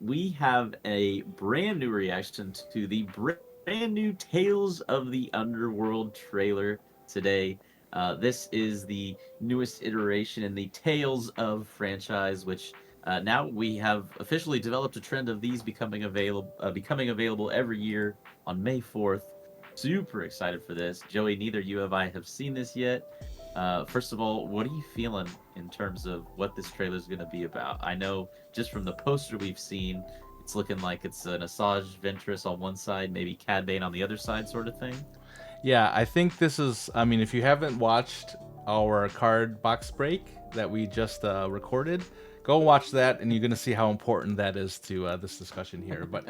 we have a brand new reaction to the brand new Tales of the Underworld trailer today. This is the newest iteration in the Tales of franchise, which now we have officially developed a trend of these becoming available every year on May 4th. Super excited for this. Joey, neither you or I have seen this yet. First of all, what are you feeling in terms of what this trailer is going to be about? I know just from the poster we've seen, it's looking like it's an Asajj Ventress on one side, maybe Cad Bane on the other side, sort of thing. Yeah, I think this is. I mean, if you haven't watched our card box break that we just recorded, go watch that, and you're gonna see how important that is to this discussion here. But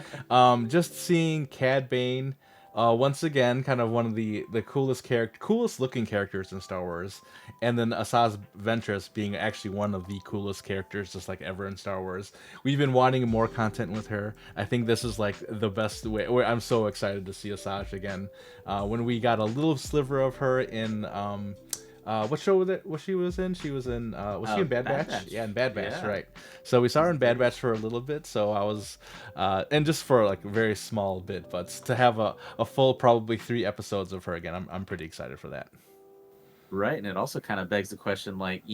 just seeing Cad Bane, once again, kind of one of the coolest looking characters in Star Wars, and then Asajj Ventress being actually one of the coolest characters, just like ever in Star Wars. We've been wanting more content with her. I think this is like the best way. I'm so excited to see Asajj again. When we got a little sliver of her in what show was it? What she was in? She was in. Was she in Bad Bad Batch? Yeah, Batch. in Bad Batch, Yeah, right? So we saw her season in Bad three. Batch for a little bit. So I was, and just for like a very small bit, but to have a full probably 3 episodes of her again, I'm pretty excited for that. Right, and it also kind of begs the question, like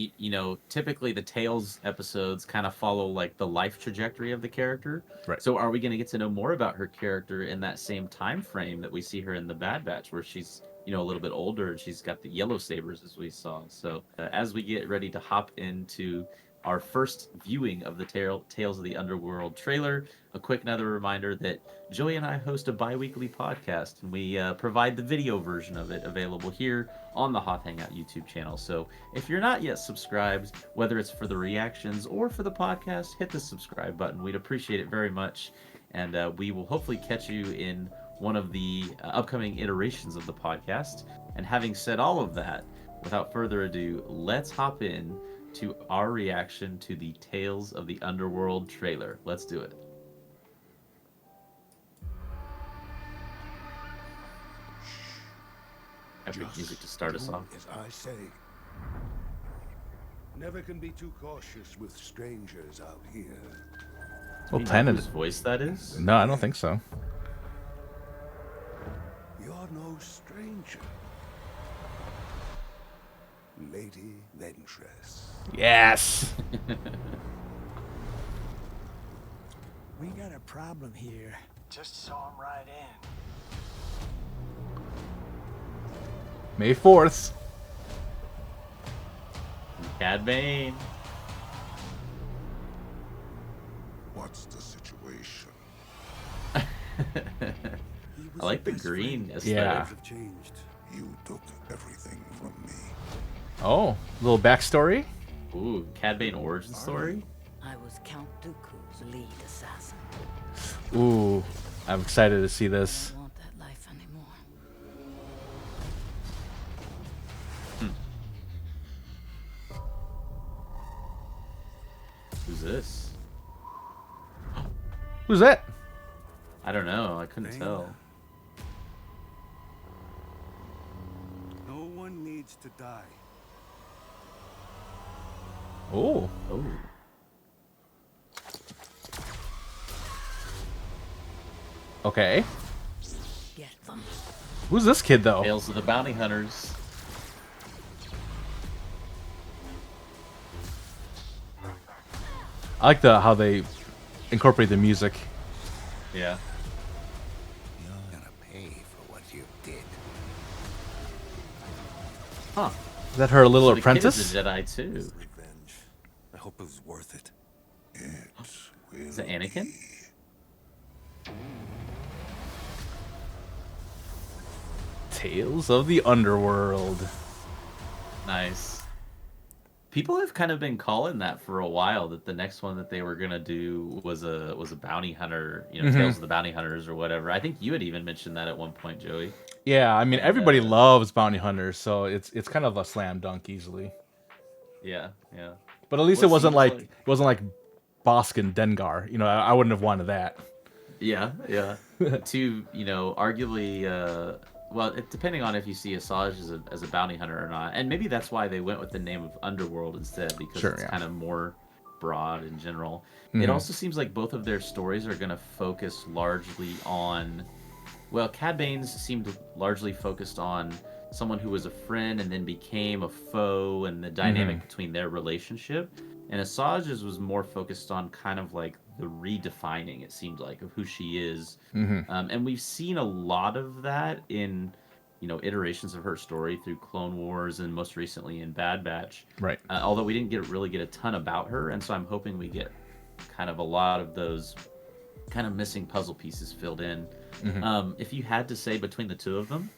typically the Tales episodes kind of follow like the life trajectory of the character. Right. So are we going to get to know more about her character in that same time frame that we see her in the Bad Batch, where she's a little bit older and she's got the yellow sabers as we saw. So as we get ready to hop into our first viewing of the Tales of the Underworld trailer, a quick another reminder that Joey and I host a bi-weekly podcast, and we provide the video version of it available here on the Hoth Hangout YouTube channel. So if you're not yet subscribed, whether it's for the reactions or for the podcast, hit the subscribe button. We'd appreciate it very much, and we will hopefully catch you in one of the upcoming iterations of the podcast. And having said all of that, without further ado, let's hop in to our reaction to the Tales of the Underworld trailer. Let's do it. Epic music to Just start do us off. as I say. Never can be too cautious with strangers out here. Well, Do you know Tenet. whose voice that is? No, I don't think so. You're no stranger. Lady Ventress. Yes. We got a problem here. Just saw him right in. May 4th. Cad Bane. What's the situation? I like the green aesthetic. Yeah. Have changed. You took everything from me. Oh, little backstory. Ooh, Cad Bane origin story. I was Count Dooku's lead assassin. Ooh, I'm excited to see I this. don't want that life anymore. Who's this? Who's that? I don't know. I couldn't Bane. tell. No one needs to die. Oh, Oh, okay. Get them. Who's this kid though? Tales of the Bounty Hunters. I like how they incorporate the music. Yeah. You're gonna pay for what you did. Huh. Is that her little So the kid apprentice? is a Jedi too. Revenge. I hope it was worth it. It will Is it Anakin? be. Tales of the Underworld. Nice. People have kind of been calling that for a while, that the next one that they were gonna do was a bounty hunter, Tales of the Bounty Hunters or whatever. I think you had even mentioned that at one point, Joey. Yeah, I mean And everybody loves bounty hunters, so it's kind of a slam dunk easily. yeah, yeah. But at least Well, it wasn't seems like like- it wasn't like Bosk and Dengar. I wouldn't have wanted that. Yeah, yeah. Two, arguably, well, depending on if you see Asajj as a bounty hunter or not, and maybe that's why they went with the name of Underworld instead, because Sure, it's yeah. kind of more broad in general. It Mhm. also seems like both of their stories are going to focus largely on, well, Cad Bane's seemed largely focused on someone who was a friend and then became a foe and the Mhm. dynamic between their relationship. And Asajj's was more focused on kind of like the redefining, it seemed like, of who she is. Mhm. And we've seen a lot of that in, iterations of her story through Clone Wars and most recently in Bad Batch. Right. Although we didn't really get a ton about her, and so I'm hoping we get kind of a lot of those kind of missing puzzle pieces filled in. Mhm. If you had to say between the two of them,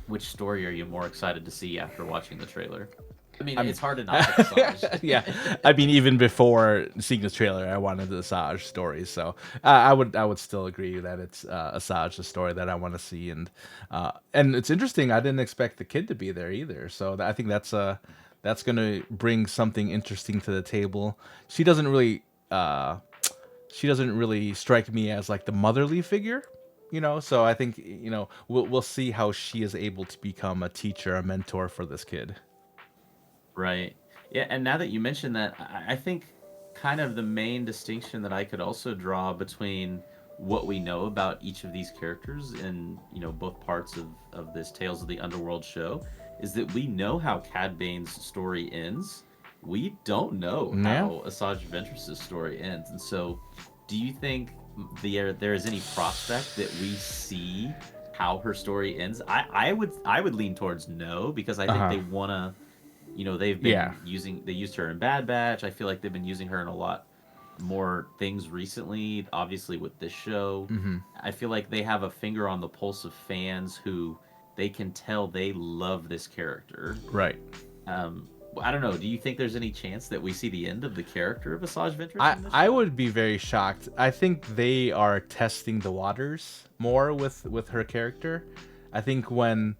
which story are you more excited to see after watching the trailer? I mean, I mean, it's hard to not pick Asajj. yeah. I mean, even before seeing the trailer, I wanted the Asajj story. So I would still agree that it's Asajj the story that I want to see, and it's interesting. I didn't expect the kid to be there either. So I think that's gonna bring something interesting to the table. She doesn't really she doesn't really strike me as like the motherly figure. So I think we'll see how she is able to become a teacher, a mentor for this kid. Right. Yeah, and now that you mention that, I think kind of the main distinction that I could also draw between what we know about each of these characters in, both parts of this Tales of the Underworld show is that we know how Cad Bane's story ends. We don't know Yeah. how Asajj Ventress's story ends. And so, do you think there is any prospect that we see how her story ends? I would lean towards no, because I Uh think huh. they want to, they've Yeah. been they used her in Bad Batch. I feel like they've been using her in a lot more things recently, obviously with this show. Hmm. I feel like they have a finger on the pulse of fans who they can tell they love this character. Right. um I don't know, do you think there's any chance that we see the end of the character of Asajj Ventress I in this I show? would be very shocked. I think they are testing the waters more with her character. I think when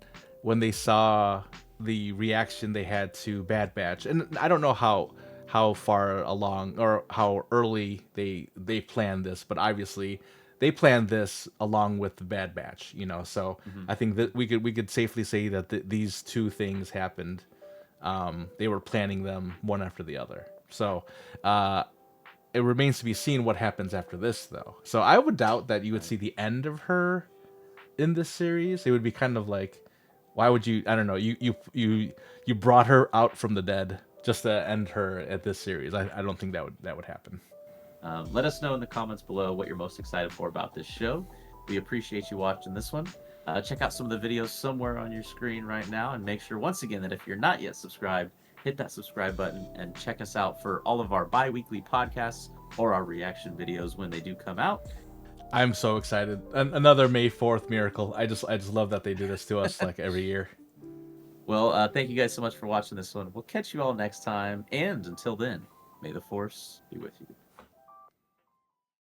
they saw the reaction they had to Bad Batch, and I don't know how far along or how early they planned this, but obviously they planned this along with the Bad Batch. So Hmm. I think that we could safely say that these two things happened. They were planning them one after the other. So uh, it remains to be seen what happens after this, though. So I would doubt that you would Right. see the end of her in this series. It would be kind of like, why would you? I don't know. You brought her out from the dead just to end her at this series. I don't think that would happen. Let us know in the comments below what you're most excited for about this show. We appreciate you watching this one. Check out some of the videos somewhere on your screen right now, and make sure, once again, that if you're not yet subscribed, hit that subscribe button and check us out for all of our bi weekly podcasts or our reaction videos when they do come out. I'm so excited. Another May 4th miracle. I just love that they do this to us like every year. Well, thank you guys so much for watching this one. We'll catch you all next time, and until then, may the Force be with you.